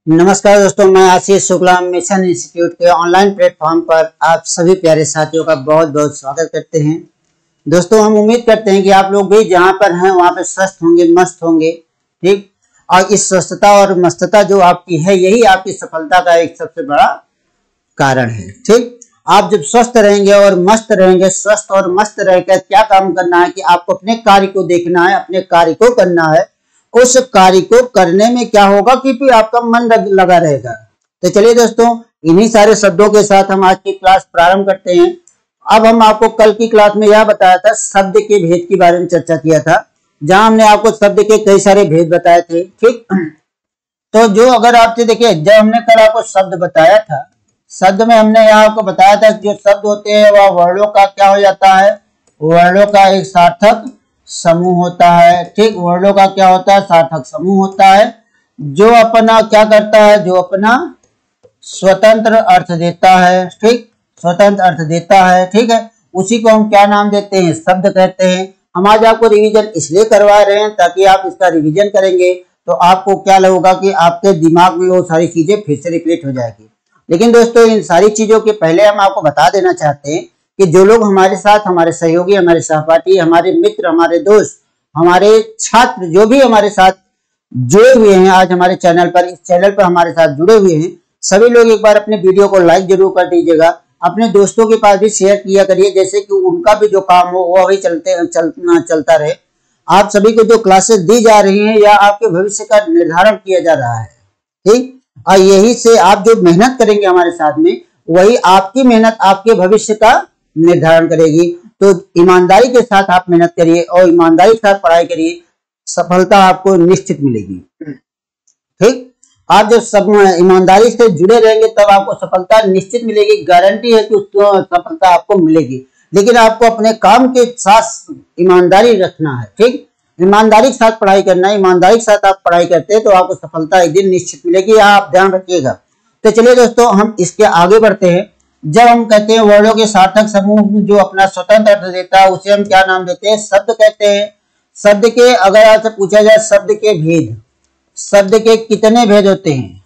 नमस्कार दोस्तों, मैं आशीष शुक्ला मिशन इंस्टीट्यूट के ऑनलाइन प्लेटफॉर्म पर आप सभी प्यारे साथियों का बहुत बहुत स्वागत करते हैं। दोस्तों, हम उम्मीद करते हैं कि आप लोग भी जहां पर हैं वहां पर स्वस्थ होंगे, मस्त होंगे, ठीक। और इस स्वस्थता और मस्तता जो आपकी है, यही आपकी सफलता का एक सबसे बड़ा कारण है, ठीक। आप जब स्वस्थ रहेंगे और मस्त रहेंगे, स्वस्थ और मस्त रहकर क्या काम करना है कि आपको अपने कार्य को देखना है, अपने कार्य को करना है। उस कार्य को करने में क्या होगा कि फिर आपका मन लगा रहेगा। तो चलिए दोस्तों, इन्हीं सारे शब्दों के साथ हम आज की क्लास प्रारंभ करते हैं। अब हम आपको कल की क्लास में यह बताया था, शब्द के भेद के बारे में चर्चा किया था, जहां हमने आपको शब्द के कई सारे भेद बताए थे, ठीक। तो जो अगर आपसे देखिए, जब हमने कल आपको शब्द बताया था, शब्द में हमने यहाँ आपको बताया था जो शब्द होते हैं वह वर्णों का क्या हो जाता है, वर्णों का एक सार्थक समूह होता है, ठीक। वर्णों का क्या होता है, सार्थक समूह होता है, जो अपना क्या करता है, जो अपना स्वतंत्र अर्थ देता है, ठीक, स्वतंत्र अर्थ देता है, ठीक है। उसी को हम क्या नाम देते हैं, शब्द कहते हैं। हम आज आपको रिवीजन इसलिए करवा रहे हैं ताकि आप इसका रिवीजन करेंगे तो आपको क्या लगेगा कि आपके दिमाग में वो सारी चीजें फिर से रिपीट हो जाएगी। लेकिन दोस्तों, इन सारी चीजों के पहले हम आपको बता देना चाहते हैं कि जो लोग हमारे साथ, हमारे सहयोगी, हमारे सहपाठी, हमारे मित्र, हमारे दोस्त, हमारे छात्र जो भी हमारे साथ जुड़े हुए हैं आज हमारे चैनल पर, इस चैनल पर हमारे साथ जुड़े हुए हैं, सभी लोग एक बार अपने वीडियो को लाइक जरूर कर दीजिएगा। अपने दोस्तों के पास भी शेयर किया करिए, जैसे कि उनका भी जो काम हो वो भी चलता रहे। आप सभी को जो क्लासेस दी जा रही हैं या आपके भविष्य का निर्धारण किया जा रहा है, ठीक। और यही से आप जो मेहनत करेंगे हमारे साथ में, वही आपकी मेहनत आपके भविष्य का निर्धारण करेगी। तो ईमानदारी के साथ आप मेहनत करिए और ईमानदारी के साथ पढ़ाई करिए, सफलता आपको निश्चित मिलेगी, ठीक। आप जब सब ईमानदारी से जुड़े रहेंगे तब आपको सफलता निश्चित मिलेगी, गारंटी है कि उसको सफलता आपको मिलेगी। लेकिन आपको अपने काम के साथ ईमानदारी रखना है, ठीक। ईमानदारी के साथ पढ़ाई करना है, ईमानदारी के साथ आप पढ़ाई करते हैं तो आपको सफलता एक दिन निश्चित मिलेगी, आप ध्यान रखिएगा। तो चलिए दोस्तों, हम इसके आगे बढ़ते हैं। जब हम कहते हैं वर्णों के सार्थक समूह जो अपना स्वतंत्र अर्थ देता है, उसे हम क्या नाम देते हैं, शब्द कहते हैं। शब्द के अगर आपसे पूछा जाए शब्द के भेद, शब्द के कितने भेद होते हैं,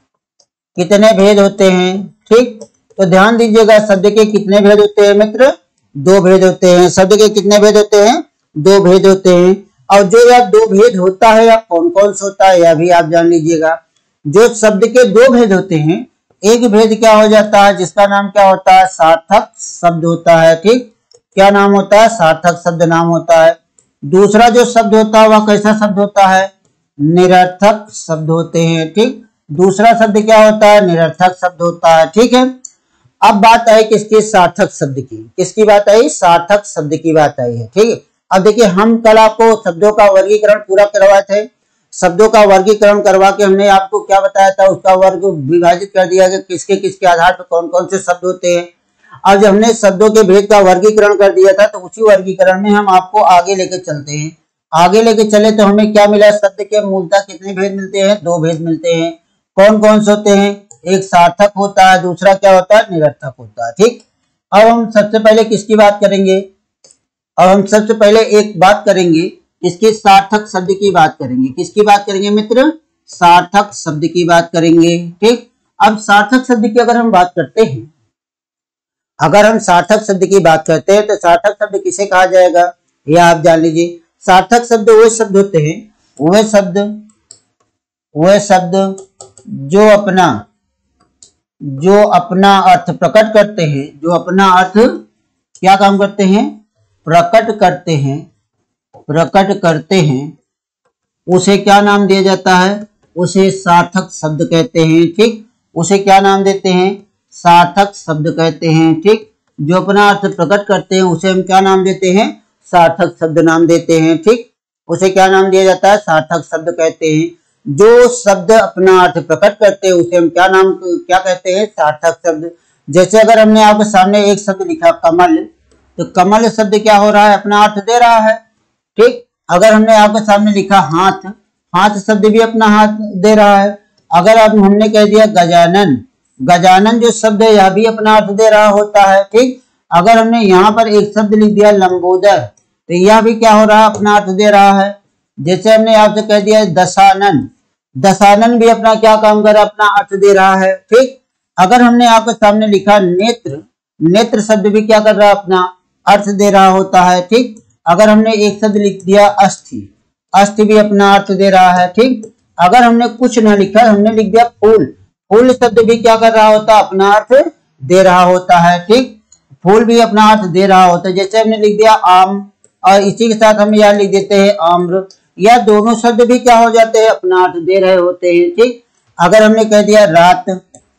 कितने भेद होते हैं, ठीक। तो ध्यान दीजिएगा, शब्द के कितने भेद होते हैं मित्र, दो भेद होते हैं। शब्द के कितने भेद होते हैं, दो भेद होते हैं। और जो यह दो भेद होता है या कौन कौन सा होता है यह भी आप जान लीजिएगा। जो शब्द के दो भेद होते हैं, एक भेद क्या हो जाता है जिसका नाम क्या होता है, सार्थक शब्द होता है, ठीक। क्या नाम होता है, सार्थक शब्द नाम होता है। दूसरा जो शब्द होता है वह कैसा शब्द होता है, निरर्थक शब्द होते हैं, ठीक। दूसरा शब्द क्या होता है, निरर्थक शब्द होता है, ठीक है। अब बात आई किसकी, सार्थक शब्द की। किसकी बात आई, सार्थक शब्द की बात आई है, ठीक है। अब देखिए, हम कल आपको शब्दों का वर्गीकरण पूरा करवाए थे। शब्दों का वर्गीकरण करवा के हमने आपको क्या बताया था, उसका वर्ग विभाजित कर दिया कि किसके किसके आधार पर कौन कौन से शब्द होते हैं। अब जब हमने शब्दों के भेद का वर्गीकरण कर दिया था तो उसी वर्गीकरण में हम आपको आगे लेके चलते हैं। आगे लेके चले तो हमें क्या मिला, शब्द के मूलतः कितने भेद मिलते हैं, दो भेद मिलते हैं। कौन कौन से होते हैं, एक सार्थक होता है, दूसरा क्या होता है, निरर्थक होता है, ठीक। अब हम सबसे पहले किसकी बात करेंगे, अब हम सबसे पहले एक बात करेंगे, इसके सार्थक शब्द की बात करेंगे। किसकी बात करेंगे मित्र, सार्थक शब्द की बात करेंगे, ठीक। अब सार्थक शब्द की अगर हम बात करते हैं, अगर हम सार्थक शब्द की बात करते हैं तो सार्थक शब्द किसे कहा जाएगा, यह आप जान लीजिए। सार्थक शब्द वे शब्द होते हैं, वे शब्द जो अपना अर्थ प्रकट करते हैं, जो अपना अर्थ क्या काम करते हैं, प्रकट करते हैं, उसे क्या नाम दिया जाता है, उसे सार्थक शब्द कहते हैं, ठीक। उसे क्या नाम देते हैं, सार्थक शब्द कहते हैं, ठीक। जो अपना अर्थ प्रकट करते हैं उसे हम क्या नाम देते हैं, सार्थक शब्द नाम देते हैं, ठीक। उसे क्या नाम दिया जाता है, सार्थक शब्द कहते हैं। जो शब्द अपना अर्थ प्रकट करते हैं उसे हम क्या कहते हैं, सार्थक शब्द। जैसे अगर हमने आपके सामने एक शब्द लिखा कमल, तो कमल शब्द क्या हो रहा है, अपना अर्थ दे रहा है, ठीक। अगर हमने आपके सामने लिखा हाथ, हाथ शब्द भी अपना हाथ दे रहा है। अगर अब हमने कह दिया गजानन, गजानन जो शब्द है यह भी अपना अर्थ दे रहा होता है, ठीक। अगर हमने यहाँ पर एक शब्द लिख दिया लंबोदर, तो यह भी क्या हो रहा है, अपना अर्थ दे रहा है। जैसे हमने आपसे कह दिया दशानन, दशानन भी अपना क्या काम कर रहा है, अपना अर्थ दे रहा है। ठीक, अगर हमने आपके सामने लिखा नेत्र, नेत्र शब्द भी क्या कर रहा है, अपना अर्थ दे रहा होता है। ठीक, अगर हमने एक शब्द लिख दिया अस्थि, अस्थि भी अपना अर्थ दे रहा है। ठीक, अगर हमने कुछ न लिखा, हमने लिख दिया फूल, फूल शब्द भी क्या कर रहा होता है, अपना अर्थ दे रहा होता है। ठीक, फूल भी अपना अर्थ दे रहा होता है। जैसे हमने लिख दिया आम, और इसी के साथ हम यहाँ लिख देते हैं आम्र, या दोनों शब्द भी क्या हो जाते हैं, अपना अर्थ दे रहे होते हैं। ठीक, अगर हमने कह दिया रात,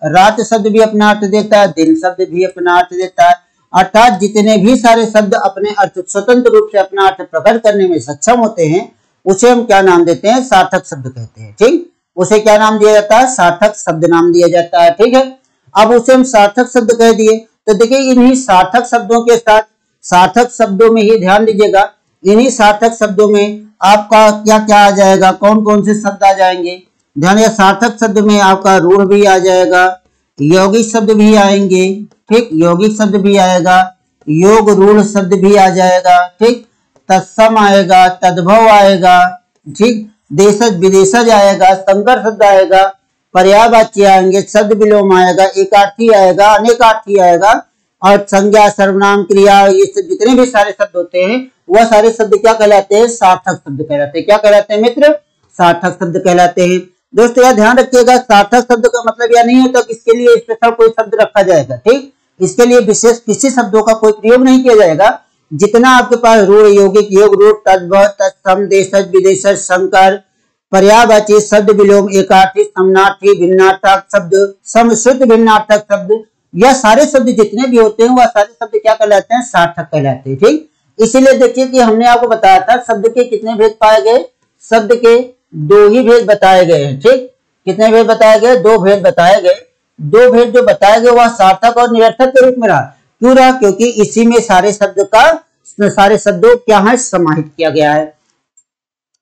रात शब्द भी अपना अर्थ देता है, दिन शब्द भी अपना अर्थ देता है। अर्थात जितने भी सारे शब्द अपने अर्थ स्वतंत्र रूप से अपना अर्थ प्रकट करने में सक्षम होते हैं, उसे हम क्या नाम देते हैं, सार्थक शब्द कहते हैं। ठीक, उसे क्या नाम दिया जाता है, सार्थक शब्द नाम दिया जाता है। ठीक है, अब उसे हम सार्थक शब्द कह दिए, तो देखिए इन्हीं सार्थक शब्दों के साथ, सार्थक शब्दों में ही ध्यान दीजिएगा, इन्हीं सार्थक शब्दों में आपका क्या क्या आ जाएगा, कौन कौन से शब्द आ जाएंगे, ध्यान दिया। सार्थक शब्द में आपका रूढ़ भी आ जाएगा, यौगिक शब्द भी आएंगे। ठीक, यौगिक शब्द भी आएगा, योग रूढ़ शब्द भी आ जाएगा। ठीक, तत्सम आएगा, तद्भव आएगा। ठीक, देशज विदेशज आएगा, संकर शब्द आएगा, पर्यायवाची आएंगे, शब्द विलोम आएगा, एकार्थी आएगा, अनेकार्थी आएगा, और संज्ञा, सर्वनाम, क्रिया, ये सब जितने भी सारे शब्द होते हैं वह सारे शब्द क्या कहलाते हैं, सार्थक शब्द कहलाते हैं। क्या कहलाते हैं मित्र, सार्थक शब्द कहलाते हैं। दोस्तों यह ध्यान रखिएगा, सार्थक शब्द का मतलब यह नहीं होता कि इसके लिए स्पेशल कोई शब्द रखा जाएगा। ठीक, इसके लिए विशेष किसी शब्दों का कोई प्रयोग नहीं किया जाएगा। जितना आपके पास रूढ़, यौगिक, योग रूढ़, तद्भव, तत्सम, देशज, विदेशज, संकर, पर्यायवाची, शब्द विलोम, एकार्थी, समानार्थी, भिन्नार्थक शब्द, समश्रुत भिन्नार्थक शब्द, यह सारे शब्द जितने भी होते हैं वह सारे शब्द क्या कहलाते हैं, सार्थक कहलाते हैं। ठीक, इसीलिए देखिए कि हमने आपको बताया था शब्द के कितने भेद पाए गए, शब्द के दो ही भेद बताए गए हैं। ठीक, कितने भेद बताए गए, दो भेद बताए गए। दो भेद जो बताए गए वह सार्थक और निरर्थक के रूप में रहा। क्यों रहा, क्योंकि इसी में सारे शब्द का, सारे शब्दों क्या है, समाहित किया गया है।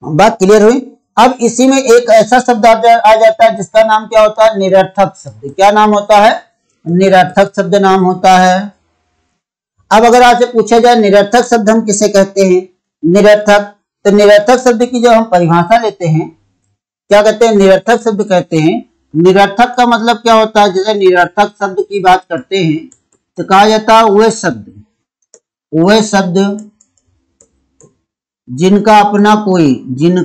बात क्लियर हुई। अब इसी में एक ऐसा शब्द आ जाता है जिसका नाम क्या होता है, निरर्थक शब्द। क्या नाम होता है, निरर्थक शब्द नाम होता है। अब अगर आपसे पूछा जाए निरर्थक शब्द हम किसे कहते हैं, निरर्थक, तो निरर्थक शब्द की जब हम परिभाषा लेते हैं, क्या कहते हैं, निरर्थक शब्द कहते हैं। निरर्थक का मतलब क्या होता है, जैसे निरर्थक शब्द की बात करते हैं तो कहा जाता है वह शब्द जिनका अपना कोई अर्थ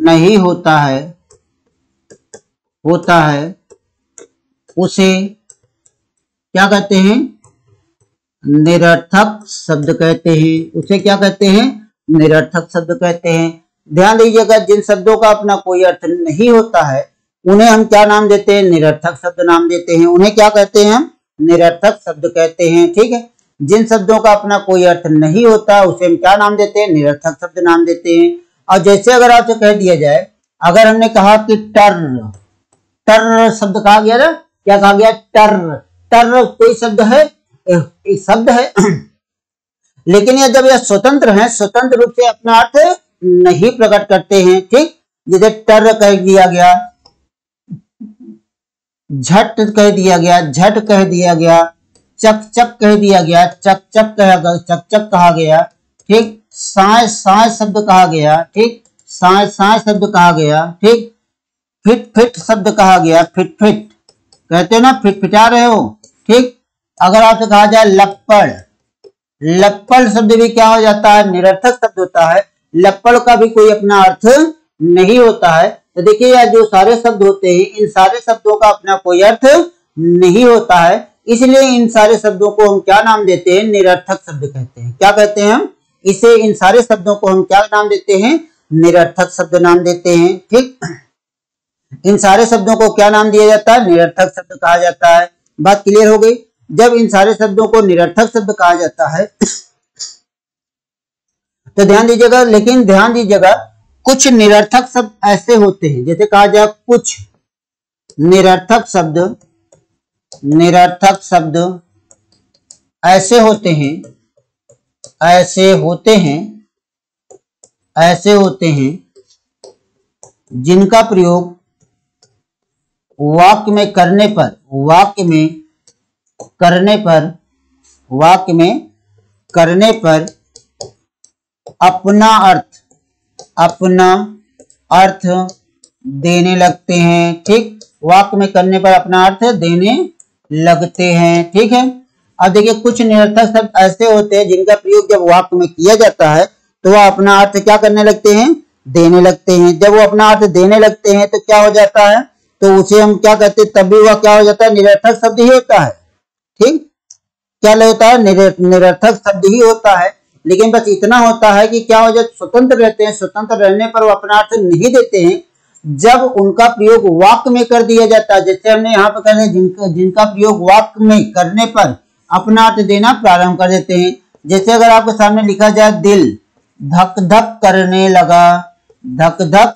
नहीं होता है, उसे क्या कहते हैं, निरर्थक शब्द कहते हैं। उसे क्या कहते हैं, निरर्थक शब्द कहते हैं। ध्यान दीजिएगा, जिन शब्दों का अपना कोई अर्थ नहीं होता है उन्हें हम क्या नाम देते हैं, निरर्थक शब्द नाम देते हैं। उन्हें क्या कहते हैं हम, निरर्थक शब्द कहते हैं। ठीक है, जिन शब्दों का अपना कोई अर्थ नहीं होता उसे हम क्या नाम देते हैं, निरर्थक शब्द नाम देते हैं। और जैसे अगर आपसे कह दिया जाए, अगर हमने कहा कि टर शब्द कहा गया ना, क्या कहा गया, टर कोई शब्द है, एक शब्द है लेकिन यह जब यह स्वतंत्र है, स्वतंत्र रूप से अपना अर्थ नहीं प्रकट करते हैं। ठीक, जैसे टर कह दिया गया, झट कह दिया गया, झट कह दिया गया, चक चक कह दिया गया, चक चक कहा गया। ठीक, साय शब्द कहा गया। ठीक, साय शब्द कहा गया। ठीक, फिट शब्द कहा गया, फिट कहते हो ना, फिटफिटा रहे हो। ठीक, अगर आपसे कहा जाए लप्पड़ शब्द भी क्या हो जाता है, निरर्थक शब्द होता है। लप्पड़ का भी कोई अपना अर्थ नहीं होता है। तो देखिए यह जो सारे शब्द होते हैं, इन सारे शब्दों का अपना कोई अर्थ नहीं होता है, इसलिए इन सारे शब्दों को हम क्या नाम देते हैं, निरर्थक शब्द कहते हैं। क्या कहते हैं हम इसे, इन सारे शब्दों को हम क्या नाम देते हैं, निरर्थक शब्द नाम देते हैं। ठीक, इन सारे शब्दों को क्या नाम दिया जाता है, निरर्थक शब्द कहा जाता है। बात क्लियर हो गई। जब इन सारे शब्दों को निरर्थक शब्द कहा जाता है तो ध्यान दीजिएगा, लेकिन ध्यान दीजिएगा कुछ निरर्थक शब्द ऐसे होते हैं, जैसे कहा जाए कुछ निरर्थक शब्द ऐसे होते हैं जिनका प्रयोग वाक्य में करने पर, वाक्य में करने पर अपना अर्थ देने लगते हैं। ठीक, वाक्य में करने पर अपना अर्थ देने लगते हैं। ठीक है। अब देखिए कुछ निरर्थक शब्द ऐसे होते हैं जिनका प्रयोग जब वाक्य में किया जाता है तो वह अपना अर्थ क्या करने लगते हैं, देने लगते हैं। जब वो अपना अर्थ देने लगते हैं तो क्या हो जाता है, तो उसे हम क्या कहते हैं, तभी वह क्या हो जाता है, निरर्थक शब्द ही होता है। ठीक, क्या होता है, निरर्थक शब्द ही होता है। लेकिन बस इतना होता है कि क्या हो जाए, स्वतंत्र रहते हैं। स्वतंत्र रहने पर वो अपना अर्थ नहीं देते हैं जब उनका प्रयोग वाक्य में कर दिया जाता है। जैसे हमने यहाँ पर कहते हैं जिनका प्रयोग वाक्य में करने पर अपना अर्थ देना प्रारंभ कर देते हैं। जैसे अगर आपके सामने लिखा जाए दिल धक धक करने लगा, धक धक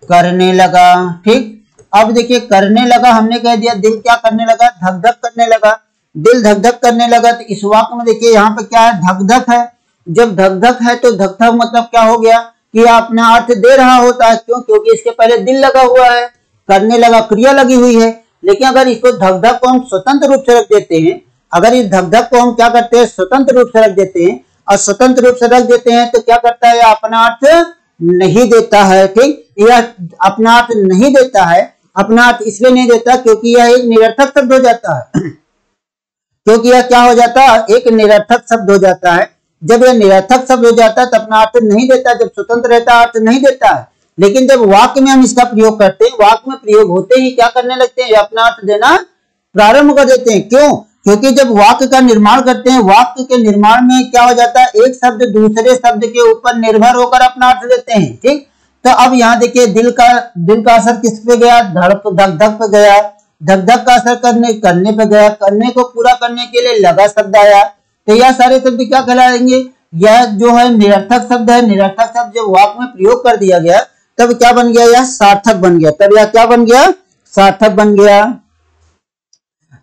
करने लगा। ठीक, अब देखिए करने लगा हमने कह दिया, दिल क्या करने लगा, धक धक करने लगा। दिल धक धक करने लगा तो इस वाक्य में देखिए यहाँ पे क्या है, धक धक है। जब धक धक है तो धक धक मतलब क्या हो गया कि अपना अर्थ दे रहा होता है। क्यों, क्योंकि इसके पहले दिल लगा हुआ है, करने लगा क्रिया लगी हुई है। लेकिन अगर इसको धक धक को हम स्वतंत्र रूप से रख देते हैं, अगर इस धक धक को हम क्या करते हैं, स्वतंत्र रूप से रख देते हैं, और स्वतंत्र रूप से रख देते हैं तो क्या करता है, अपना अर्थ नहीं देता है। ठीक, यह अपना अर्थ नहीं देता है। अपना अर्थ इसलिए नहीं देता क्योंकि यह एक निरर्थक शब्द हो जाता है। क्योंकि यह क्या हो जाता है, एक निरर्थक शब्द हो जाता है। जब यह निरर्थक शब्द हो जाता है तो अपना अर्थ नहीं देता, जब स्वतंत्र रहता है अर्थ नहीं देता है। लेकिन जब वाक्य में हम इसका प्रयोग करते हैं, वाक्य में प्रयोग होते ही क्या करने लगते हैं, अपना अर्थ देना प्रारंभ कर देते हैं। क्यों, क्योंकि जब वाक्य का निर्माण करते हैं, वाक्य के निर्माण में क्या हो जाता है, एक शब्द दूसरे शब्द के ऊपर निर्भर होकर अपना अर्थ देते हैं। ठीक, तो अब यहाँ देखिए दिल का असर किस पे गया, धक धक पे गया। धक धक का असर करने पे गया। करने को पूरा करने के लिए लगा शब्द आया। तो यह सारे शब्द क्या कहलाएंगे, यह जो है निरर्थक शब्द है। निरर्थक शब्द जब वाक्य में प्रयोग कर दिया गया तब क्या बन गया, यह सार्थक बन गया। तब यह क्या बन गया, सार्थक बन गया।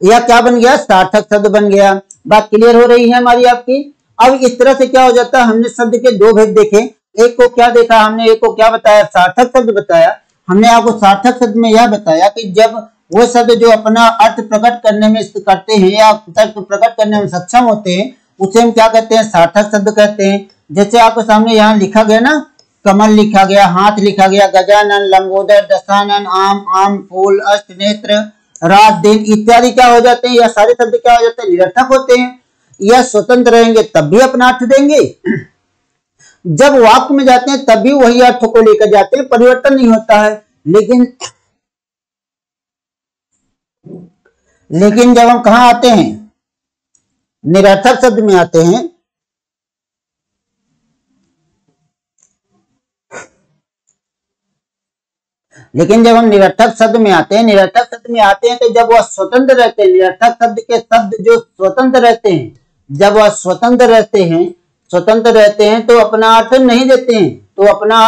यह क्या बन गया, सार्थक शब्द बन गया। बात क्लियर हो रही है हमारी आपकी। अब इस तरह से क्या हो जाता है, हमने शब्द के दो भेद देखे। एक को क्या देखा हमने, एक को क्या बताया, सार्थक शब्द बताया। हमने आपको सार्थक शब्द में यह बताया कि जब वो शब्द जो अपना अर्थ प्रकट करने में करते हैं या तर्क प्रकट करने में सक्षम होते हैं उसे हम क्या कहते हैं, सार्थक शब्द कहते हैं। जैसे आपके सामने यहाँ लिखा गया ना, कमल लिखा गया, हाथ लिखा गया, गजानन, लंबोदर, दशानन, आम फूल, अष्ट नेत्र, रात दिन इत्यादि क्या हो जाते हैं, यह सारे शब्द क्या हो जाते हैं, निरर्थक होते हैं। यह स्वतंत्र रहेंगे तब भी अपना अर्थ देंगे, जब वाक्य में जाते हैं तब भी वही अर्थ को लेकर जाते हैं, परिवर्तन नहीं होता है। लेकिन जब हम कहा आते हैं, निरर्थक शब्द में आते हैं, लेकिन जब हम निरर्थक शब्द में आते हैं, निरर्थक शब्द में आते हैं तो जब वह स्वतंत्र रहते हैं, निरर्थक शब्द के शब्द जो स्वतंत्र रहते हैं, जब वह स्वतंत्र रहते हैं तो अपना अर्थ नहीं देते हैं, तो अपना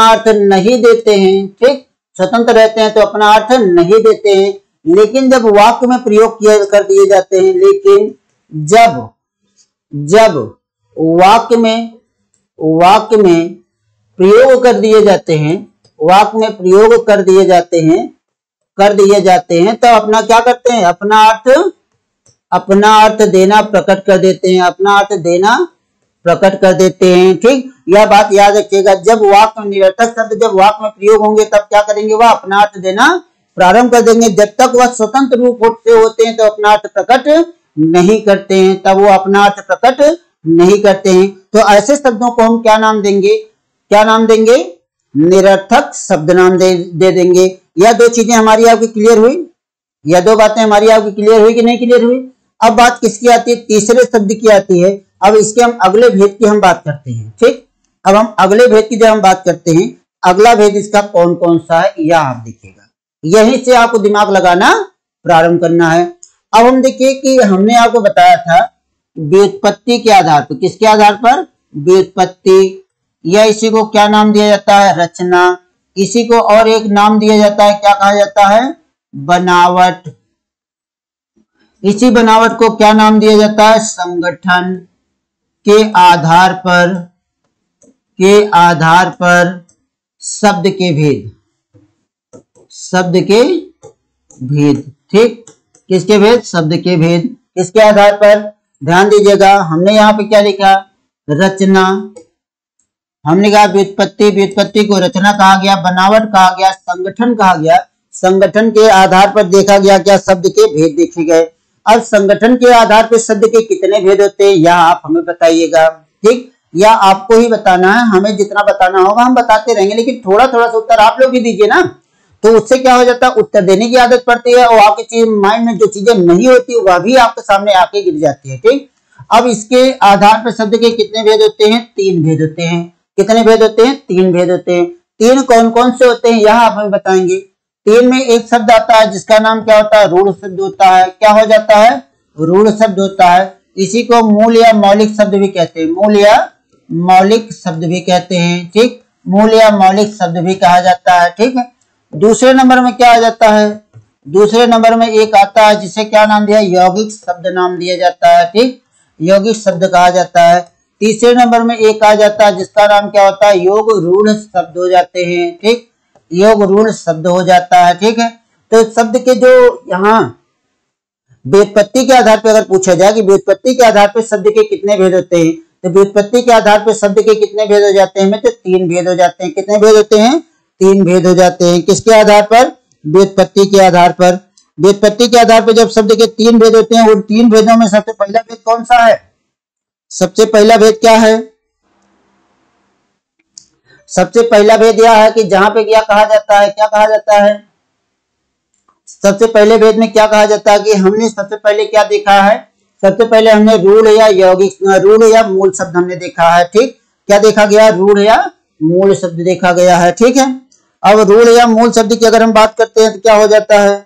अर्थ नहीं देते हैं। ठीक, स्वतंत्र रहते हैं तो अपना अर्थ नहीं देते हैं। लेकिन जब वाक्य में प्रयोग कर दिए जाते हैं, लेकिन जब वाक्य में प्रयोग कर दिए जाते हैं, वाक्य में प्रयोग कर दिए जाते हैं तो अपना क्या करते हैं, अपना अर्थ देना प्रकट कर देते हैं, अपना अर्थ देना प्रकट कर देते हैं। ठीक, यह बात याद रखिएगा। जब वाक्य में निरर्थक शब्द जब वाक्य में प्रयोग होंगे तब क्या करेंगे, वह अपना अर्थ देना प्रारंभ कर देंगे। जब तक वह स्वतंत्र रूप से होते हैं तो अपना अर्थ प्रकट नहीं करते हैं, तब वो अपना अर्थ प्रकट नहीं करते हैं। तो ऐसे शब्दों को हम क्या नाम देंगे, निरर्थक शब्द नाम दे देंगे। यह दो चीजें हमारी आपकी क्लियर हुई, यह दो बातें हमारी आपकी क्लियर हुई कि नहीं क्लियर हुई। अब बात किसकी आती है, तीसरे शब्द की आती है। अब इसके हम अगले भेद की हम बात करते हैं। ठीक, अब हम अगले भेद की जब हम बात करते हैं, अगला भेद इसका कौन कौन सा है यह आप देखिएगा, यहीं से आपको दिमाग लगाना प्रारंभ करना है। अब हम देखिए कि हमने आपको बताया था व्युत्पत्ति के आधार पर, किसके आधार पर, व्युत्पत्ति, या इसी को क्या नाम दिया जाता है, रचना। इसी को और एक नाम दिया जाता है, क्या कहा जाता है, बनावट। इसी बनावट को क्या नाम दिया जाता है, संगठन। के आधार पर शब्द के भेद। ठीक, किसके भेद? शब्द के भेद। किसके आधार पर? ध्यान दीजिएगा, हमने यहाँ पे क्या लिखा? रचना। हमने कहा व्युत्पत्ति, व्युत्पत्ति को रचना कहा गया, बनावट कहा गया, संगठन कहा गया। संगठन के आधार पर देखा गया क्या? शब्द के भेद देखे गए। अब संगठन के आधार पर शब्द के कितने भेद होते हैं, यह आप हमें बताइएगा। ठीक, या आपको ही बताना है, हमें जितना बताना होगा हम बताते रहेंगे, लेकिन थोड़ा थोड़ा सा उत्तर आप लोग भी दीजिए ना, तो उससे क्या हो जाता है? उत्तर देने की आदत पड़ती है और आपकी चीज माइंड में जो चीजें नहीं होती वह भी आपके सामने आके गिर जाती है। ठीक, अब इसके आधार पर शब्द के कितने भेद होते हैं? 3 भेद होते हैं। कितने भेद होते हैं? 3 भेद होते हैं। 3 कौन कौन से होते हैं यह आप हमें बताएंगे। 3 में एक शब्द आता है जिसका नाम क्या होता है? रूढ़ शब्द होता है। क्या हो जाता है? रूढ़ शब्द होता है। इसी को मूल या मौलिक शब्द भी कहते हैं। मूल या मौलिक शब्द भी कहते हैं। ठीक, मूल या मौलिक शब्द भी कहा जाता है। ठीक है, दूसरे नंबर में क्या आ जाता है? दूसरे नंबर में एक आता है जिसे क्या नाम दिया? यौगिक शब्द नाम दिया जाता है। ठीक, यौगिक शब्द कहा जाता है। तीसरे नंबर में एक आ जाता है जिसका नाम क्या होता है? योग रूढ़ शब्द हो जाते हैं। ठीक, योग रूढ़ शब्द हो जाता है। ठीक है, तो शब्द के जो यहाँ व्युत्पत्ति के आधार पर अगर पूछा जाए कि व्युत्पत्ति के आधार पर शब्द के कितने भेद होते हैं, तो व्युत्पत्ति के आधार पर शब्द के कितने भेद हो जाते हैं? तो 3 भेद हो जाते हैं। कितने भेद होते हैं? 3 भेद हो जाते हैं। किसके आधार पर? व्युत्पत्ति के आधार पर। व्युत्पत्ति के आधार पर जब शब्द के 3 भेद होते हैं, उन 3 भेदों में सबसे पहला भेद कौन सा है? सबसे पहला भेद क्या है? सबसे पहला भेद यह है कि जहां पे क्या कहा जाता है? क्या कहा जाता है? सबसे पहले भेद में क्या कहा जाता है कि हमने सबसे पहले क्या देखा है? सबसे पहले हमने रूढ़ या यौगिक, रूढ़ या मूल शब्द हमने देखा है। ठीक, क्या देखा गया? रूढ़ या मूल शब्द देखा गया है। ठीक है, अब रूढ़ या मूल शब्द की अगर हम बात करते हैं तो क्या हो जाता है?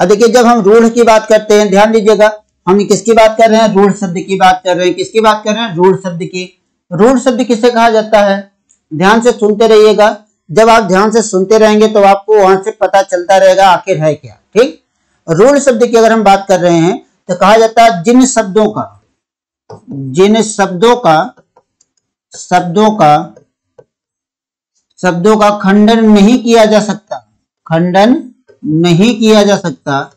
अब देखिए, जब हम रूढ़ की बात करते हैं, ध्यान दीजिएगा, हम किसकी बात कर रहे हैं? रूढ़ शब्द की बात कर रहे हैं। किसकी बात कर रहे हैं? रूढ़ शब्द की। रूढ़ शब्द किसे कहा जाता है? ध्यान से सुनते रहिएगा, जब आप ध्यान से सुनते रहेंगे तो आपको वहां से पता चलता रहेगा आखिर है क्या। ठीक, रूढ़ शब्द की अगर हम बात कर रहे हैं तो कहा जाता है जिन शब्दों का शब्दों का खंडन नहीं किया जा सकता, खंडन नहीं किया जा सकता,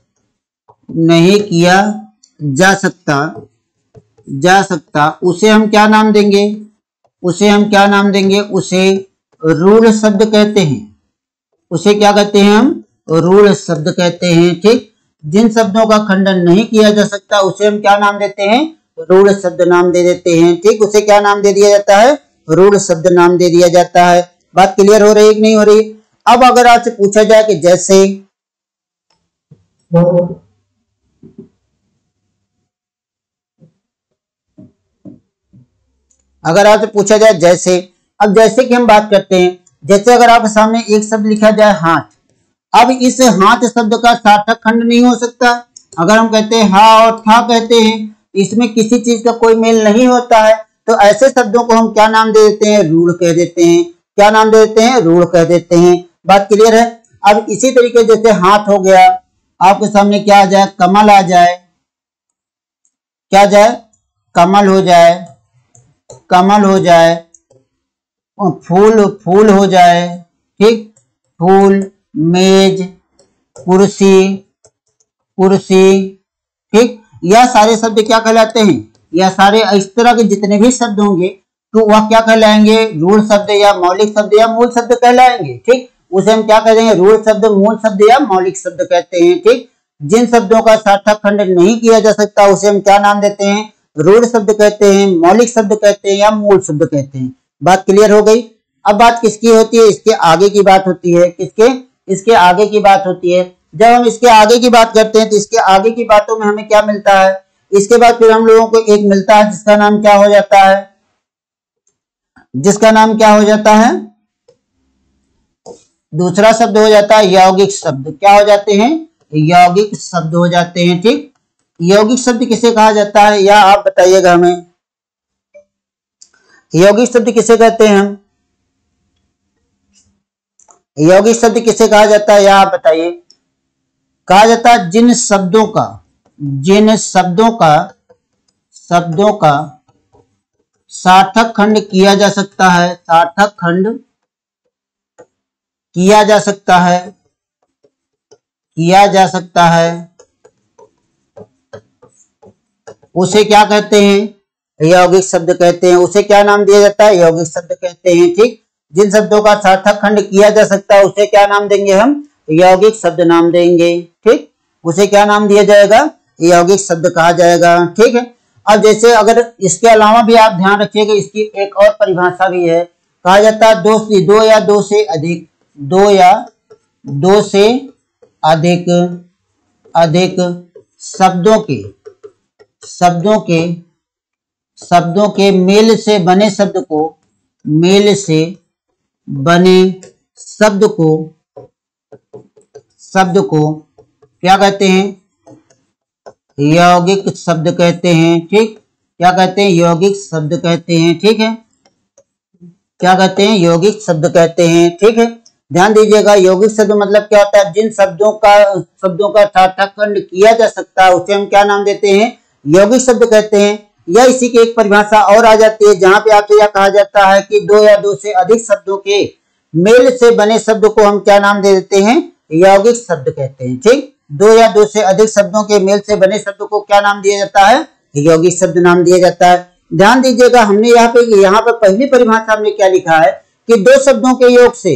नहीं किया जा सकता, उसे हम क्या नाम देंगे? उसे हम क्या नाम देंगे? उसे रूढ़ शब्द कहते हैं। उसे क्या कहते हैं? हम रूढ़ शब्द कहते हैं। ठीक, जिन शब्दों का खंडन नहीं किया जा सकता उसे हम क्या नाम देते हैं? रूढ़ शब्द नाम दे देते हैं। ठीक, उसे क्या नाम दे दिया जाता है? रूढ़ शब्द नाम दे दिया जाता है। बात क्लियर हो रही है कि नहीं हो रही? अब अगर आपसे पूछा जाए कि जैसे अगर आपसे पूछा जाए जैसे, अब जैसे कि हम बात करते हैं, जैसे अगर आपके सामने एक शब्द लिखा जाए हाथ, अब इस हाथ शब्द का सार्थक खंड नहीं हो सकता। अगर हम कहते हैं हा और था कहते हैं, इसमें किसी चीज का कोई मेल नहीं होता है, तो ऐसे शब्दों को हम क्या नाम दे देते हैं? रूढ़ कह देते हैं। क्या नाम दे देते हैं? रूढ़ कह देते हैं। बात क्लियर है? अब इसी तरीके जैसे हाथ हो गया, आपके सामने क्या आ जाए? कमल आ जाए। क्या जाए? कमल हो जाए, कमल हो जाए, फूल हो जाए। ठीक, फूल, मेज, कुर्सी, ठीक, यह सारे शब्द क्या कहलाते हैं? यह सारे इस तरह के जितने भी शब्द होंगे तो वह क्या कहलाएंगे? रूढ़ शब्द या मौलिक शब्द या मूल शब्द कहलाएंगे। ठीक, उसे हम क्या कहेंगे? रूढ़ शब्द, मूल शब्द या मौलिक शब्द कहते हैं। ठीक, जिन शब्दों का सार्थक खंडन नहीं किया जा सकता उसे हम क्या नाम देते हैं? रूढ़ शब्द कहते हैं, मौलिक शब्द कहते हैं या मूल शब्द कहते हैं। बात क्लियर हो गई? अब बात किसकी होती है? इसके आगे की बात होती है। किसके? इसके आगे की बात होती है। जब हम इसके आगे की बात करते हैं तो इसके आगे की बातों में हमें क्या मिलता है? इसके बाद फिर हम लोगों को एक मिलता है जिसका नाम क्या हो जाता है? जिसका नाम क्या हो जाता है? दूसरा शब्द हो जाता है यौगिक शब्द। क्या हो जाते हैं? यौगिक शब्द हो जाते हैं। ठीक, यौगिक शब्द किसे कहा जाता है या आप बताइएगा हमें, यौगिक शब्द किसे कहते हैं? हम यौगिक शब्द किसे कहा जाता है या आप बताइए? कहा जाता है जिन शब्दों का सार्थक खंड किया जा सकता है, सार्थक खंड किया जा सकता है, किया जा सकता है, उसे क्या कहते हैं? यौगिक शब्द कहते हैं। उसे क्या नाम दिया जाता है? यौगिक शब्द कहते हैं। ठीक, जिन शब्दों का सार्थक खंड किया जा सकता है उसे क्या नाम देंगे हम? यौगिक शब्द नाम देंगे। ठीक, उसे क्या नाम दिया जाएगा? यौगिक शब्द कहा जाएगा। ठीक है, अब जैसे अगर इसके अलावा भी आप ध्यान रखिएगा, इसकी एक और परिभाषा भी है, कहा जाता है दो या दो से अधिक, दो या दो से अधिक शब्दों के मेल से बने शब्द को, मेल से बने शब्द को क्या कहते हैं? यौगिक शब्द कहते हैं। ठीक, क्या कहते हैं? यौगिक शब्द कहते हैं। ठीक है, क्या कहते हैं? यौगिक शब्द कहते हैं। ठीक है, ध्यान दीजिएगा, यौगिक शब्द मतलब क्या होता है? जिन शब्दों का सार्थक खंड किया जा सकता है उसे हम क्या नाम देते हैं? यौगिक शब्द कहते हैं। या इसी की एक परिभाषा और आ जाती है जहां पे आपसे यह कहा जाता है कि दो या दो से अधिक शब्दों के मेल से बने शब्द को हम क्या नाम दे देते हैं? यौगिक शब्द कहते हैं। ठीक, दो या दो से अधिक शब्दों के मेल से बने शब्द को क्या नाम दिया जाता है? यौगिक शब्द नाम दिया जाता है। ध्यान दीजिएगा, हमने यहाँ पे पहली परिभाषा हमने क्या लिखा है कि दो शब्दों के योग से,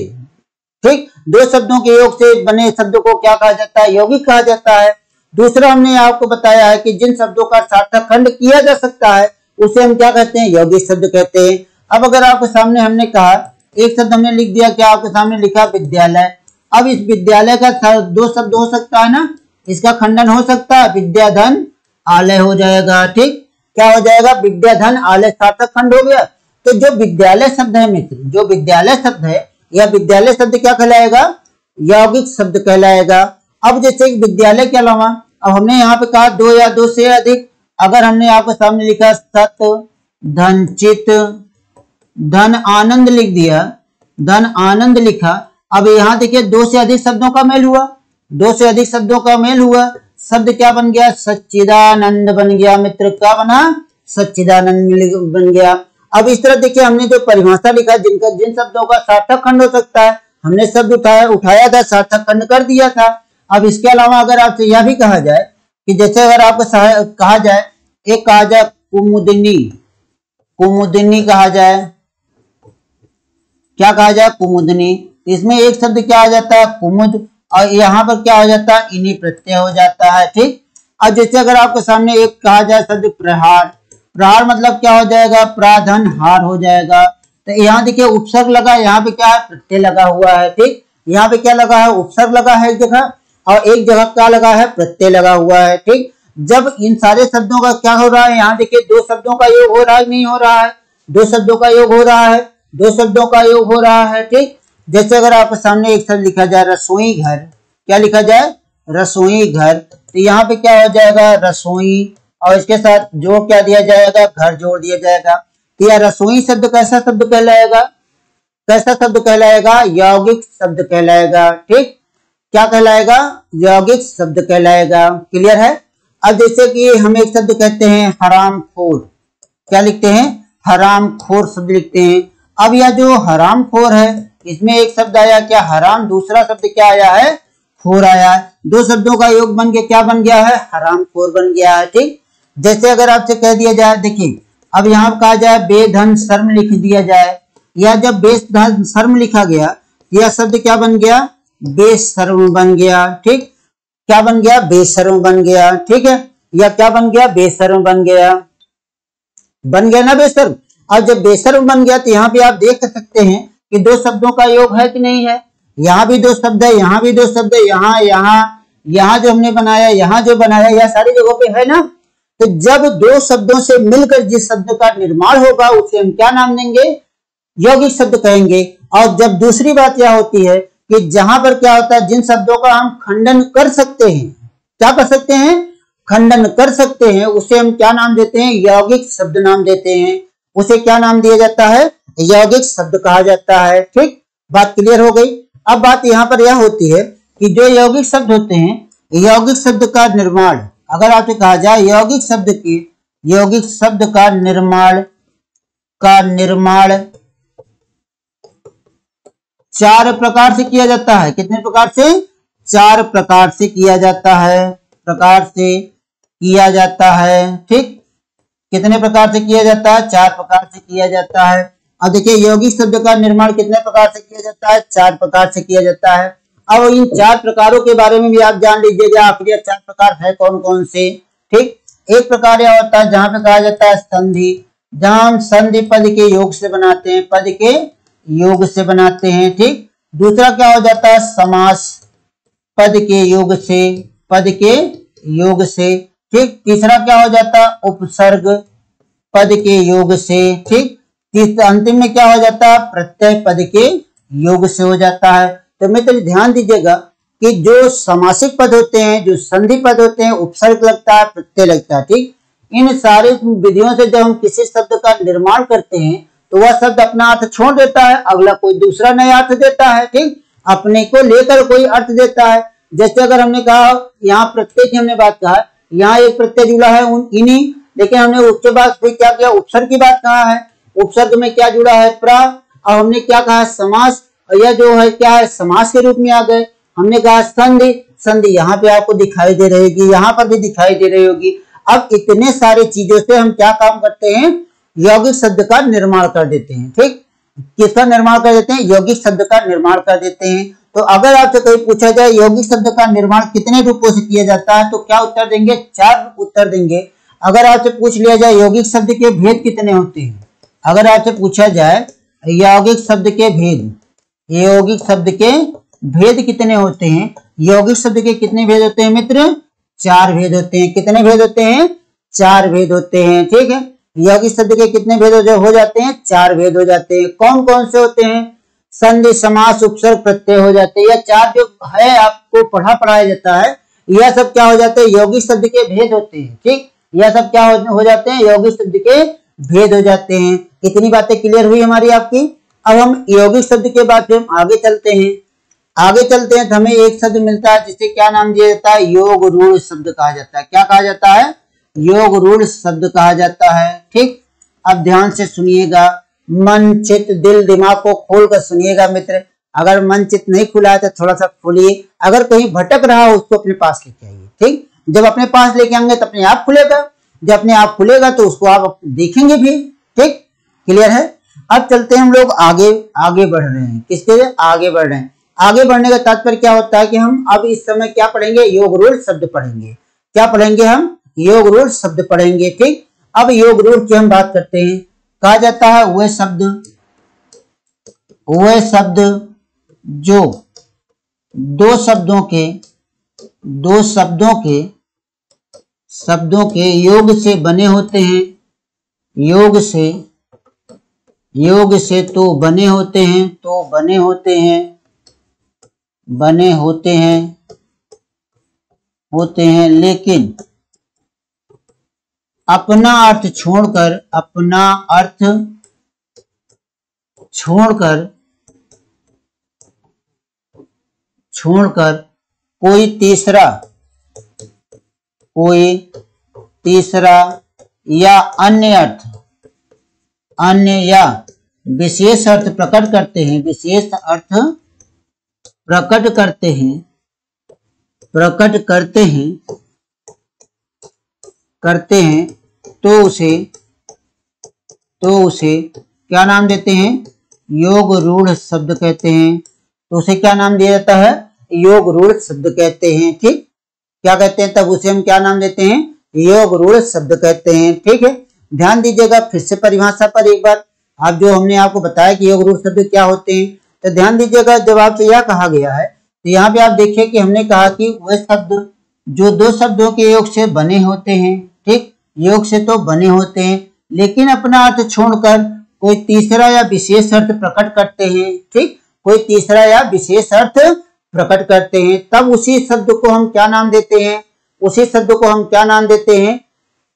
ठीक, दो शब्दों के योग से बने शब्द को क्या कहा जाता है? यौगिक कहा जाता है। दूसरा हमने आपको बताया है कि जिन शब्दों का सार्थक खंड किया जा सकता है उसे हम क्या कहते हैं? यौगिक शब्द कहते हैं। अब अगर आपके सामने हमने कहा, एक शब्द हमने लिख दिया, क्या आपके सामने लिखा? विद्यालय। अब इस विद्यालय का दो शब्द हो सकता है ना, इसका खंडन हो सकता है, विद्याधन आलय हो जाएगा। ठीक, क्या हो जाएगा? विद्याधन आलय सार्थक खंड हो गया। तो जो विद्यालय शब्द है मित्र, जो विद्यालय शब्द है, यह विद्यालय शब्द क्या कहलाएगा? यौगिक शब्द कहलाएगा। अब जैसे विद्यालय के अलावा अब हमने यहाँ पे कहा दो या दो से अधिक, अगर हमने आपके सामने लिखा सत, धन, चित, धन, आनंद लिख दिया, धन, आनंद लिखा। अब यहाँ देखिए दो से अधिक शब्दों का मेल हुआ, दो से अधिक शब्दों का मेल हुआ, शब्द क्या बन गया? सच्चिदानंद बन गया मित्र। क्या बना? सच्चिदानंद बन गया। अब इस तरह देखिए हमने जो परिभाषा लिखा, जिन शब्दों का सार्थक खंड हो सकता है, हमने शब्द उठाया था, सार्थक खंड कर दिया था। अब इसके अलावा अगर आपसे यह भी कहा जाए कि जैसे अगर आपको कहा जाए, एक कहा जाए कुमुदिनी, कुमुदिनी कहा जाए, क्या कहा जाए? कुमुदिनी। इसमें एक शब्द क्या आ जाता है? कुमुद, और यहाँ पर क्या हो जाता है? इन्हीं प्रत्यय हो जाता है। ठीक, अब जैसे अगर आपके सामने एक कहा जाए शब्द प्रहार, प्रहार मतलब क्या हो जाएगा? प्राधन हार हो जाएगा। तो यहाँ देखिए उपसर्ग लगा, यहाँ पे क्या है? प्रत्यय लगा हुआ है। ठीक, यहाँ पे क्या लगा है? उपसर्ग लगा है एक जगह, और एक जगह क्या लगा है? प्रत्यय लगा हुआ है। ठीक, जब इन सारे शब्दों का क्या हो रहा है? यहाँ देखिए दो शब्दों का योग हो रहा है, नहीं हो रहा है? दो शब्दों का योग हो रहा है, दो शब्दों का योग हो रहा है। ठीक, जैसे अगर आपके सामने एक शब्द लिखा जाए रसोई घर, क्या लिखा जाए? रसोई घर। तो यहाँ पे क्या हो जाएगा? रसोई, और इसके साथ जो क्या दिया जाएगा? घर जोड़ दिया जाएगा। तो यह रसोई शब्द कैसा शब्द कहलाएगा? कैसा शब्द कहलाएगा? यौगिक शब्द कहलाएगा। ठीक, क्या कहलाएगा? यौगिक शब्द कहलाएगा। क्लियर है? अब जैसे कि हम एक शब्द कहते हैं हरामखोर, क्या लिखते हैं? हरामखोर शब्द लिखते हैं। अब यह जो हरामखोर है, इसमें एक शब्द आया क्या? हराम, दूसरा शब्द क्या आया है? खोर आया है। दो शब्दों का योग बन के क्या बन गया है? हरामखोर बन गया है। ठीक, जैसे अगर आपसे कह दिया जाए, देखिए अब यहाँ कहा जाए बेधन शर्म लिख दिया जाए, या जब बेधन शर्म लिखा गया, यह शब्द क्या बन गया? बेशर्म बन गया। ठीक, क्या बन गया? बेशर्म बन गया। ठीक है, या क्या बन गया? बेशर्म बन गया, बन गया ना बेशर्म। और जब बेशर्म बन गया तो यहाँ पे आप देख सकते हैं कि दो शब्दों का योग है कि नहीं है? यहाँ भी दो शब्द है, यहाँ भी दो शब्द है, यहाँ जो हमने बनाया, यहाँ जो बनाया, यह सारी जगहों पे है ना। तो जब दो शब्दों से मिलकर जिस शब्द का निर्माण होगा उसे हम क्या नाम देंगे? यौगिक शब्द कहेंगे। और जब दूसरी बात यह होती है कि जहां पर क्या होता है, जिन शब्दों का हम खंडन कर सकते हैं, क्या कर सकते हैं? खंडन कर सकते हैं, उसे हम क्या नाम देते हैं? यौगिक शब्द नाम देते हैं। उसे क्या नाम दिया जाता है? यौगिक शब्द कहा जाता है। ठीक, बात क्लियर हो गई। अब बात यहाँ पर यह होती है कि जो यौगिक शब्द होते हैं, यौगिक शब्द का निर्माण, अगर आपसे कहा जाए यौगिक शब्द का निर्माण का निर्माण 4 प्रकार से किया जाता है। कितने प्रकार से? 4 प्रकार से किया जाता है। ठीक, कितने प्रकार से किया जाता है? 4 प्रकार से किया जाता है। अब देखिए यौगिक शब्द का निर्माण कितने प्रकार से किया जाता है? 4 प्रकार से किया जाता है। अब इन 4 प्रकारों के बारे में भी आप जान लीजिएगा। आखिर 4 प्रकार है कौन कौन से? ठीक, एक प्रकार यह होता है जहां पे कहा जाता है संधि, जहां हम संधि पद के योग से बनाते हैं, पद के योग से बनाते हैं। ठीक, दूसरा क्या हो जाता है? समास, पद के योग से, पद के योग से। ठीक, तीसरा क्या हो जाता है? उपसर्ग, पद के योग से। ठीक, अंतिम में क्या हो जाता है? प्रत्यय, पद के योग से हो जाता है। तो मित्र ध्यान दीजिएगा कि जो समासिक पद होते हैं, जो संधि पद होते हैं, उपसर्ग लगता है, प्रत्यय लगता है। ठीक, इन सारे विधियों से जब हम किसी शब्द का निर्माण करते हैं तो वह शब्द अपना अर्थ छोड़ देता है, अगला कोई दूसरा नया अर्थ देता है। ठीक, अपने को लेकर कोई अर्थ देता है। जैसे अगर हमने कहा यहाँ प्रत्यय की हमने बात कहा, यहाँ एक प्रत्यय जुड़ा है इन्हीं, लेकिन हमने उसके बाद फिर क्या किया? उपसर्ग की बात कहा है। उपसर्ग में क्या जुड़ा है? प्रा। अब हमने क्या कहा? समास, और यह जो है क्या है? समास के रूप में आ गए। हमने कहा संधि, संधि यहाँ पे आपको दिखाई दे रही होगी, यहाँ पर भी दिखाई दे रही होगी। अब इतने सारे चीजों से हम क्या काम करते हैं? यौगिक शब्द का निर्माण कर देते हैं। ठीक, किसका निर्माण कर देते हैं? यौगिक शब्द का निर्माण कर देते हैं। तो अगर आपसे कहीं पूछा जाए यौगिक शब्द का निर्माण कितने रूपों से किया जाता है, तो क्या उत्तर देंगे? 4 उत्तर देंगे। अगर आपसे पूछ लिया जाए यौगिक शब्द के भेद कितने होते हैं, अगर आपसे पूछा जाए यौगिक शब्द के भेद, यौगिक शब्द के भेद कितने होते हैं, यौगिक शब्द के कितने भेद होते हैं मित्र? 4 भेद होते हैं। कितने भेद होते हैं? 4 भेद होते हैं। ठीक है, यौगिक शब्द के कितने भेद हो जाते हैं? 4 भेद हो जाते हैं। कौन कौन से होते हैं? संधि, समास, उपसर्ग, प्रत्यय हो जाते हैं। यह 4 जो है आपको पढ़ाया जाता है, यह सब क्या हो जाते हैं? यौगिक शब्द के भेद होते हैं। ठीक, यह सब क्या हो जाते हैं? यौगिक शब्द के भेद हो जाते हैं। इतनी बातें क्लियर हुई हमारी आपकी। अब हम यौगिक शब्द के बाद फिर हम आगे चलते हैं। तो हमें एक शब्द मिलता है जिसे क्या नाम दिया जाता है? योग रूढ़ शब्द कहा जाता है। क्या कहा जाता है? योग रूढ़ शब्द कहा जाता है। ठीक, अब ध्यान से सुनिएगा, मन चित्त दिल दिमाग को खोल कर सुनिएगा मित्र। अगर मन चित्त नहीं खुला है तो थोड़ा सा खोलिए। अगर कहीं भटक रहा हो उसको अपने पास लेके आइए। ठीक, जब अपने पास लेके आएंगे तो अपने आप खुलेगा, जब अपने आप खुलेगा तो उसको आप देखेंगे भी। ठीक, क्लियर है। अब चलते हैं हम लोग आगे बढ़ रहे हैं। किसके लिए? आगे बढ़ रहे हैं। आगे बढ़ने का तात्पर्य क्या होता है कि हम अब इस समय क्या पढ़ेंगे? योग रूढ़ शब्द पढ़ेंगे। क्या पढ़ेंगे हम? योग रूढ़ शब्द पढ़ेंगे। ठीक, अब योग रूढ़ की हम बात करते हैं। कहा जाता है वह शब्द जो दो शब्दों के योग से बने होते हैं, योग से तो बने होते हैं लेकिन अपना अर्थ छोड़कर कोई तीसरा या अन्य या विशेष अर्थ प्रकट करते हैं तो उसे क्या नाम देते हैं? योग रूढ़ शब्द कहते हैं। तो उसे क्या नाम दिया जाता है? योग रूढ़ शब्द कहते हैं। ठीक, क्या कहते हैं? तब उसे हम क्या नाम देते हैं? योग रूढ़ शब्द कहते हैं। ठीक है, ध्यान दीजिएगा फिर से परिभाषा पर एक बार। आप जो हमने आपको बताया कि योग रूढ़ शब्द क्या होते हैं, तो ध्यान दीजिएगा। जब आपसे यह कहा गया है तो यहाँ पे आप देखिए कि हमने कहा कि वह शब्द जो 2 शब्दों के योग से बने होते हैं। ठीक, योग से तो बने होते हैं लेकिन अपना अर्थ छोड़कर कोई तीसरा या विशेष अर्थ प्रकट करते हैं। ठीक, कोई तीसरा या विशेष अर्थ प्रकट करते हैं, तब उसी शब्द को हम क्या नाम देते हैं?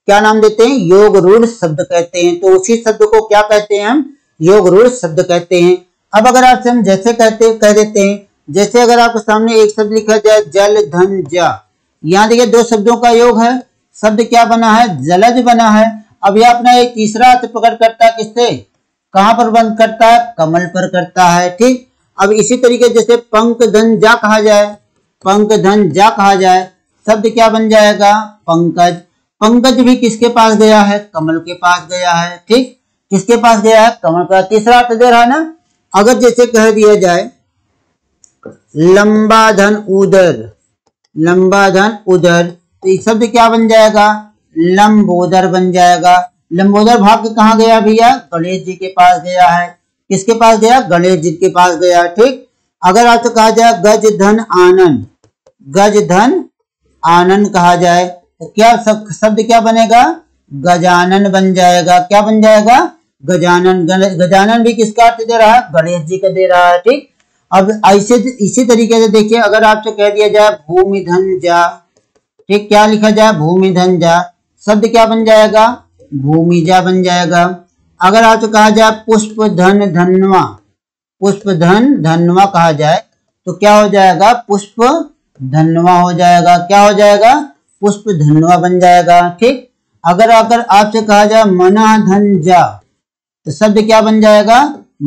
क्या नाम देते हैं? योग रूढ़ शब्द कहते हैं। तो उसी शब्द को क्या कहते हैं? हम योग रूढ़ शब्द कहते हैं। अब अगर आपसे हम जैसे कह देते हैं, जैसे अगर आपके सामने एक शब्द लिखा जाए जल धन जा, यहाँ देखिए 2 शब्दों का योग है, शब्द क्या बना है? जलज बना है। अब यह अपना एक तीसरा अर्थ प्रकट करता है किससे? कहाँ पर बंद करता है, कमल पर करता है। ठीक, अब इसी तरीके जैसे पंकधंजा कहा जाए, पंकधंजा कहा जाए, शब्द क्या बन जाएगा, पंकज। पंकज भी किसके पास गया है, कमल के पास गया है। ठीक, किसके पास गया है, कमल का। तीसरा अर्थ दे रहा है ना, अगर जैसे कह दिया जाए लंबा धन उदर, लंबा धन उदर, तो ये शब्द क्या बन जाएगा, लंबोदर बन जाएगा। लंबोदर भाग्य कहाँ गया भैया, गणेश जी के पास गया है। किसके पास गया, गणेश जी के पास गया। ठीक, अगर आपसे कहा जाए गज धन आनंद, गज धन आनंद कहा जाए तो क्या शब्द क्या बनेगा, गजानन बन जाएगा। क्या बन जाएगा, गजानन। गजानन भी किसका अर्थ दे रहा है, गणेश जी का दे रहा है। ठीक, अब ऐसे इसी तरीके से देखिए, अगर आपसे कह दिया जाए भूमि धन जा, ठीक, क्या लिखा जाए, भूमि धन जा, शब्द क्या बन जाएगा, भूमिजा बन जाएगा। अगर आपसे कहा जाए पुष्प धन धनवा, पुष्प धन धनवा कहा जाए तो क्या हो जाएगा, पुष्प धनवा हो जाएगा। क्या हो जाएगा, पुष्प धनवा बन जाएगा। ठीक, अगर आपसे कहा जाए मना धन जा तो शब्द क्या बन जाएगा,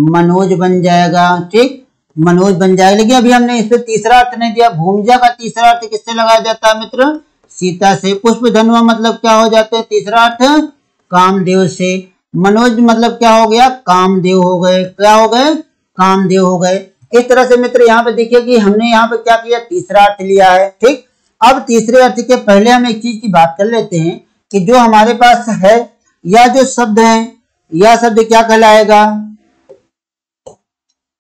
मनोज बन जाएगा। ठीक, मनोज बन जाएगा। लेकिन अभी हमने इस पे तीसरा अर्थ नहीं दिया। भूमिजा का तीसरा अर्थ किससे लगाया जाता है मित्र, सीता से। पुष्प धनवा मतलब क्या हो जाते हैं, तीसरा अर्थ कामदेव से। मनोज मतलब क्या हो गया, कामदेव हो गए। क्या हो गए, कामदेव हो गए। इस तरह से मित्र यहाँ पे देखिए कि हमने यहाँ पे क्या किया, तीसरा अर्थ लिया है। ठीक, अब तीसरे अर्थ के पहले हम एक चीज की बात कर लेते हैं कि जो हमारे पास है या जो शब्द है, यह शब्द क्या कहलाएगा,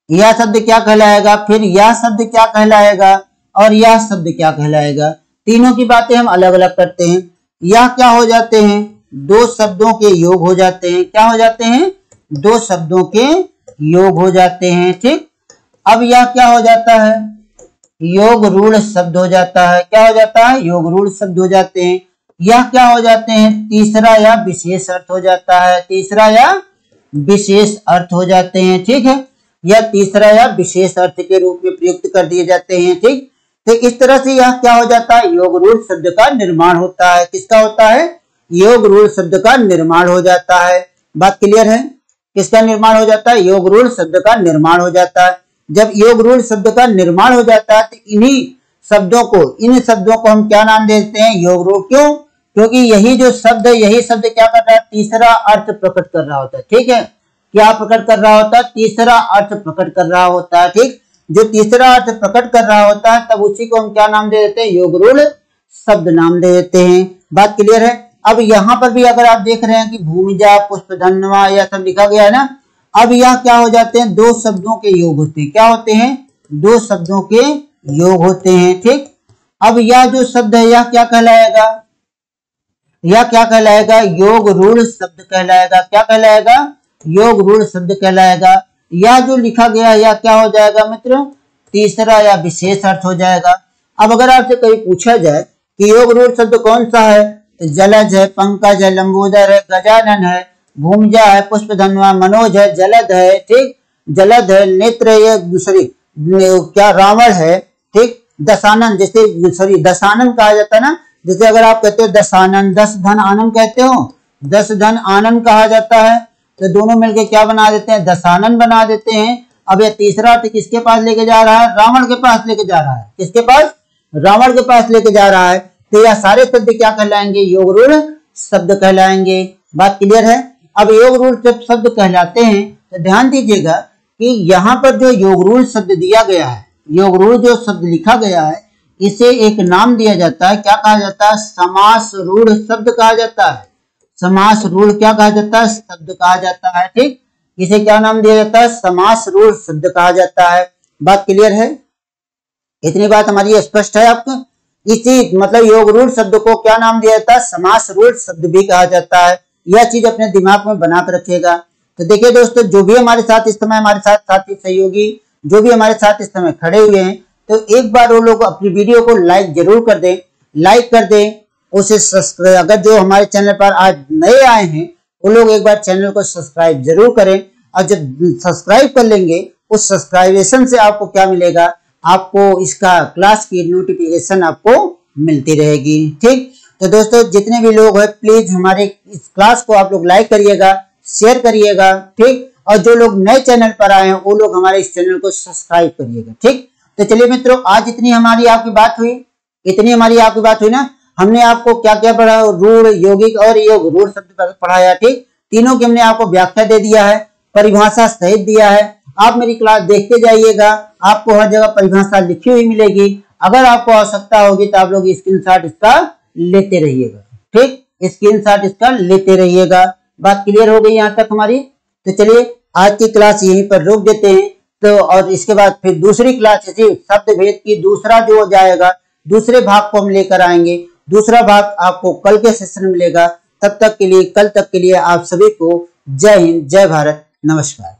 यह शब्द क्या कहलाएगा, फिर यह शब्द क्या कहलाएगा और यह शब्द क्या कहलाएगा। तीनों की बातें हम अलग अलग करते हैं। यह क्या हो जाते हैं, दो शब्दों के योग हो जाते हैं। क्या हो जाते हैं, दो शब्दों के योग हो जाते हैं। ठीक, अब यह क्या हो जाता है, योग रूढ़ शब्द हो जाता है। क्या हो जाता है, योग रूढ़ शब्द हो जाते हैं। यह क्या हो जाते हैं, तीसरा या विशेष अर्थ हो जाता है। तीसरा या विशेष अर्थ हो जाते हैं। ठीक है, यह तीसरा या विशेष अर्थ के रूप में प्रयुक्त कर दिए जाते हैं। ठीक, तो इस तरह से यह क्या हो जाता है, योग रूढ़ शब्द का निर्माण होता है। किसका होता है, योग रूढ़ शब्द का निर्माण हो जाता है। बात क्लियर है, किसका निर्माण हो जाता है, योग रूढ़ शब्द का निर्माण हो जाता है। जब योग रूढ़ शब्द का निर्माण हो जाता है तो इन्हीं शब्दों को, इन शब्दों को हम क्या नाम देते हैं, योग रूढ़। क्यों, क्योंकि यही जो शब्द है, यही शब्द क्या कर रहा है, तीसरा अर्थ प्रकट कर रहा होता है। ठीक है, क्या प्रकट कर रहा होता है, तीसरा अर्थ प्रकट कर रहा होता है। ठीक, जो तीसरा अर्थ प्रकट कर रहा होता है तब उसी को हम क्या नाम दे देते हैं, योग रूढ़ शब्द नाम दे देते हैं। बात क्लियर है। अब यहाँ पर भी अगर आप देख रहे हैं कि भूमिजा, पुष्प धनवा, यह सब लिखा गया है ना, अब यह क्या हो जाते हैं, दो शब्दों के योग होते हैं। क्या होते हैं, दो शब्दों के योग होते हैं। ठीक, अब यह जो शब्द है यह क्या कहलाएगा, यह क्या कहलाएगा, योग रूढ़ शब्द कहलाएगा। क्या कहलाएगा, योग रूढ़ शब्द कहलाएगा। यह जो लिखा गया है यह क्या हो जाएगा मित्र, तीसरा या विशेष अर्थ हो जाएगा। अब अगर आपसे कहीं पूछा जाए कि योग रूढ़ शब्द कौन सा है, तो जलज है, पंकज है, लंबोदर है, गजानन है, भूमिजा है, पुष्पधनवा, मनोज है, जलद है। ठीक, जलद है, नेत्र है, दूसरी क्या रावण है। ठीक, दशानन, जैसे सॉरी दशानन कहा जाता है ना, जैसे अगर आप कहते हो दशानन, दस धन आनंद कहते हो, दस धन आनंद कहा जाता है, तो दोनों मिलके क्या बना देते हैं, दशानन बना देते हैं। अब यह तीसरा अर्थ किसके पास लेके जा रहा है, रावण के पास लेके जा रहा है। किसके पास, रावण के पास लेके जा रहा है। तो यह सारे शब्द क्या कहलाएंगे, योग रूढ़ शब्द कहलाएंगे। बात क्लियर है। अब योग रूढ़ जब शब्द कहलाते हैं तो ध्यान दीजिएगा कि यहाँ पर जो योग रूढ़ शब्द दिया गया है, योग रूढ़ जो शब्द लिखा गया है, इसे एक नाम दिया जाता है। क्या कहा जाता है, समास रूढ़ शब्द कहा जाता है। समास रूढ़ क्या कहा जाता है, शब्द कहा जाता है। ठीक, इसे क्या नाम दिया जाता है, समास रूढ़ शब्द कहा जाता है। बात क्लियर है, इतनी बात हमारी स्पष्ट है आपको। इसी मतलब योग रूढ़ शब्द को क्या नाम दिया जाता है, समास रूढ़ शब्द भी कहा जाता है। यह चीज अपने दिमाग में बना कर रखिएगा। तो देखिए दोस्तों, जो भी हमारे साथ इस समय हमारे साथ साथी सहयोगी जो भी हमारे साथ इस समय खड़े हुए हैं, तो एक बार वो लोग अपनी वीडियो को लाइक जरूर कर दें, लाइक कर दें उसे सब्सक्राइब। अगर जो हमारे चैनल पर आज नए आए हैं वो लोग एक बार चैनल को सब्सक्राइब जरूर करें। और जब सब्सक्राइब कर लेंगे उस सब्सक्राइबेशन से आपको क्या मिलेगा, आपको इसका क्लास की नोटिफिकेशन आपको मिलती रहेगी। ठीक, तो दोस्तों जितने भी लोग हैं प्लीज हमारे इस क्लास को आप लोग लाइक करिएगा, शेयर करिएगा। ठीक, और जो लोग नए चैनल पर आए हैं वो लोग हमारे इस चैनल को सब्सक्राइब करिएगा। ठीक, तो चलिए मित्रों, आज इतनी हमारी आपकी बात हुई ना। हमने आपको क्या क्या पढ़ा, रूढ़, यौगिक और योग। रूढ़ शब्द पढ़ाया, ठीक, तीनों की हमने आपको व्याख्या दे दिया है, परिभाषा सहित दिया है। आप मेरी क्लास देखते जाइएगा, आपको हर जगह परिभाषा लिखी हुई मिलेगी। अगर आपको आवश्यकता होगी तो आप लोग स्क्रीनशॉट इसका लेते रहिएगा। ठीक, स्क्रीनशॉट इसका लेते रहिएगा। बात क्लियर हो गई यहाँ तक हमारी? तो चलिए आज की क्लास यहीं पर रोक देते हैं। तो और इसके बाद फिर दूसरी क्लास इसी शब्द भेद की दूसरा जो हो जाएगा, दूसरे भाग को हम लेकर आएंगे। दूसरा भाग आपको कल के सेशन में मिलेगा। तब तक के लिए, कल तक के लिए आप सभी को जय हिंद, जय भारत, नमस्कार।